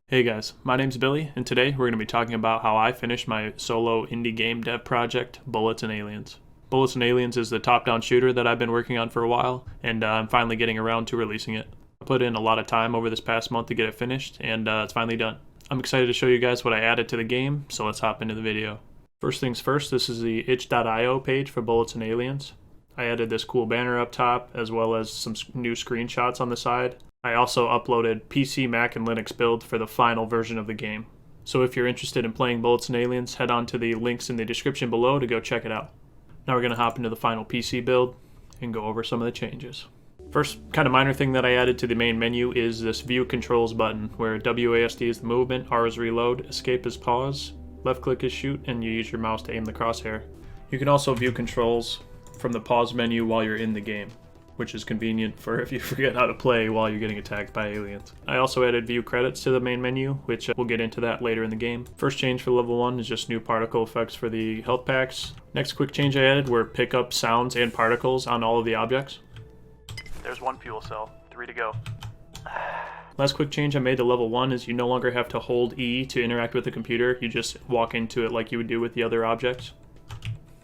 Hey guys, my name's Billy, and today we're going to be talking about how I finished my solo indie game dev project, Bullets and Aliens. Bullets and Aliens is the top-down shooter that I've been working on for a while, and I'm finally getting around to releasing it. I put in a lot of time over this past month to get it finished, and it's finally done. I'm excited to show you guys what I added to the game, so let's hop into the video. First things first, this is the itch.io page for Bullets and Aliens. I added this cool banner up top, as well as some new screenshots on the side. I also uploaded PC, Mac, and Linux build for the final version of the game. So if you're interested in playing Bullets and Aliens, head on to the links in the description below to go check it out. Now we're going to hop into the final PC build and go over some of the changes. First kind of minor thing that I added to the main menu is this view controls button, where WASD is the movement, R is reload, escape is pause, left click is shoot, and you use your mouse to aim the crosshair. You can also view controls from the pause menu while you're in the game, which is convenient for if you forget how to play while you're getting attacked by aliens. I also added view credits to the main menu, which we'll get into that later in the game. First change for level 1 is just new particle effects for the health packs. Next quick change I added were pick up sounds and particles on all of the objects. There's one fuel cell, 3 to go. Last quick change I made to level 1 is you no longer have to hold E to interact with the computer, you just walk into it like you would do with the other objects.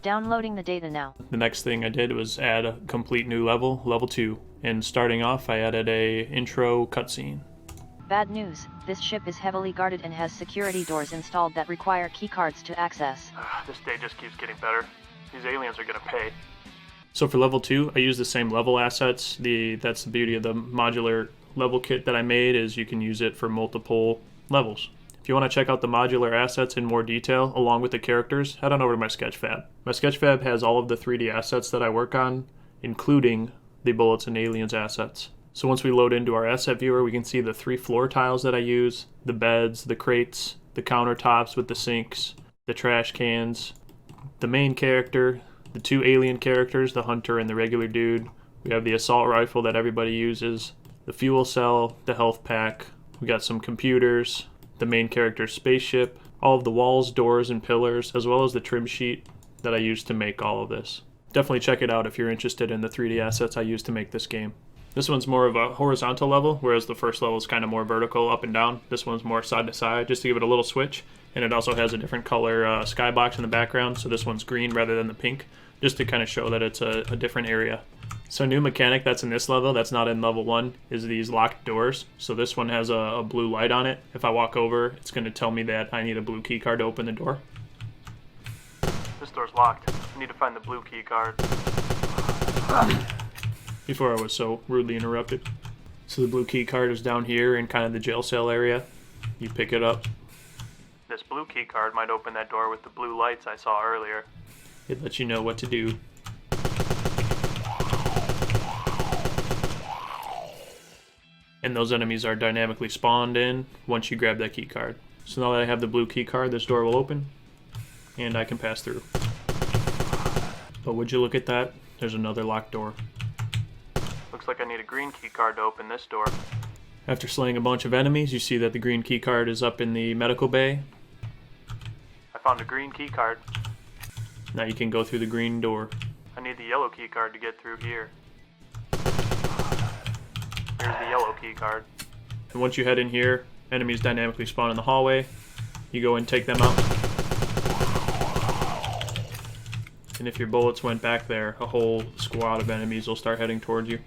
Downloading the data now. The next thing I did was add a complete new level, level 2. And starting off, I added a intro cutscene. Bad news, this ship is heavily guarded and has security doors installed that require keycards to access. This day just keeps getting better. These aliens are gonna pay. So for level 2, I use the same level assets. That's the beauty of the modular level kit that I made, is you can use it for multiple levels. If you want to check out the modular assets in more detail, along with the characters, head on over to my Sketchfab. My Sketchfab has all of the 3D assets that I work on, including the Bullets and Aliens assets. So once we load into our asset viewer, we can see the 3 floor tiles that I use, the beds, the crates, the countertops with the sinks, the trash cans, the main character, the 2 alien characters, the hunter and the regular dude. We have the assault rifle that everybody uses, the fuel cell, the health pack. We got some computers, the main character's spaceship, all of the walls, doors, and pillars, as well as the trim sheet that I used to make all of this. Definitely check it out if you're interested in the 3D assets I used to make this game. This one's more of a horizontal level, whereas the first level is kind of more vertical, up and down. This one's more side to side, just to give it a little switch. And it also has a different color skybox in the background, so this one's green rather than the pink, just to kind of show that it's a different area. So a new mechanic that's in this level that's not in level 1 is these locked doors. So this one has a blue light on it. If I walk over, it's going to tell me that I need a blue key card to open the door. This door's locked. I need to find the blue key card. Before I was so rudely interrupted. So the blue key card is down here in kind of the jail cell area. You pick it up. This blue key card might open that door with the blue lights I saw earlier. It lets you know what to do. And those enemies are dynamically spawned in once you grab that key card. So now that I have the blue key card, this door will open and I can pass through. But would you look at that? There's another locked door. Looks like I need a green key card to open this door. After slaying a bunch of enemies, you see that the green key card is up in the medical bay. I found a green key card. Now you can go through the green door. I need the yellow key card to get through here. Here's the yellow key card. And once you head in here, enemies dynamically spawn in the hallway. You go and take them out. And if your bullets went back there, a whole squad of enemies will start heading towards you.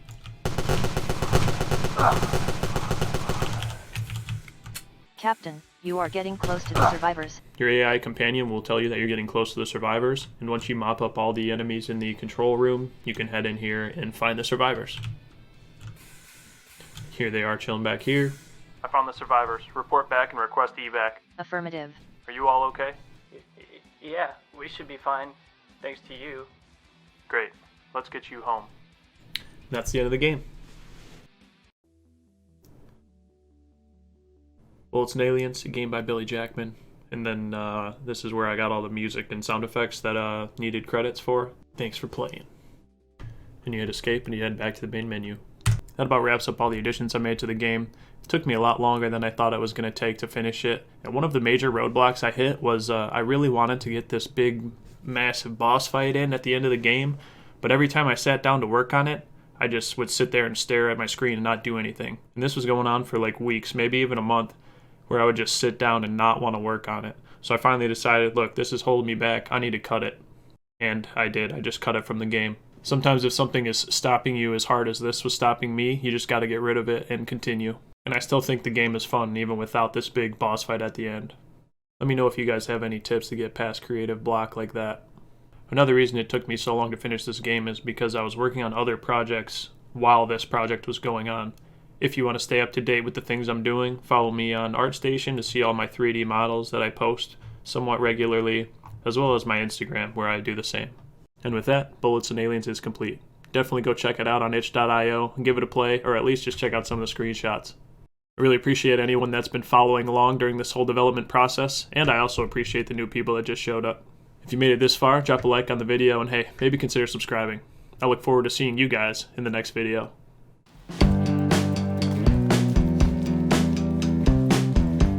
Captain, you are getting close to the survivors. Your AI companion will tell you that you're getting close to the survivors, and once you mop up all the enemies in the control room, you can head in here and find the survivors. Here they are chilling back here. I found the survivors. Report back and request evac. Affirmative. Are you all okay? Yeah, we should be fine. Thanks to you. Great. Let's get you home. That's the end of the game. Bullets and Aliens, a game by Billy Jackman. And then this is where I got all the music and sound effects that needed credits for. Thanks for playing. And you hit escape and you head back to the main menu. That about wraps up all the additions I made to the game. It took me a lot longer than I thought it was going to take to finish it. And one of the major roadblocks I hit was I really wanted to get this big, massive boss fight in at the end of the game. But every time I sat down to work on it, I just would sit there and stare at my screen and not do anything. And this was going on for like weeks, maybe even a month. where I would just sit down and not want to work on it. So I finally decided, look, this is holding me back. I need to cut it. And I did. I just cut it from the game. Sometimes if something is stopping you as hard as this was stopping me, you just got to get rid of it and continue. And I still think the game is fun, even without this big boss fight at the end. Let me know if you guys have any tips to get past creative block like that. Another reason it took me so long to finish this game is because I was working on other projects while this project was going on. If you want to stay up to date with the things I'm doing, follow me on ArtStation to see all my 3D models that I post somewhat regularly, as well as my Instagram where I do the same. And with that, Bullets and Aliens is complete. Definitely go check it out on itch.io and give it a play, or at least just check out some of the screenshots. I really appreciate anyone that's been following along during this whole development process, and I also appreciate the new people that just showed up. If you made it this far, drop a like on the video, and hey, maybe consider subscribing. I look forward to seeing you guys in the next video.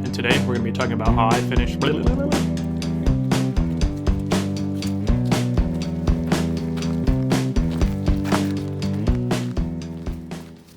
And today, we're going to be talking about how I finished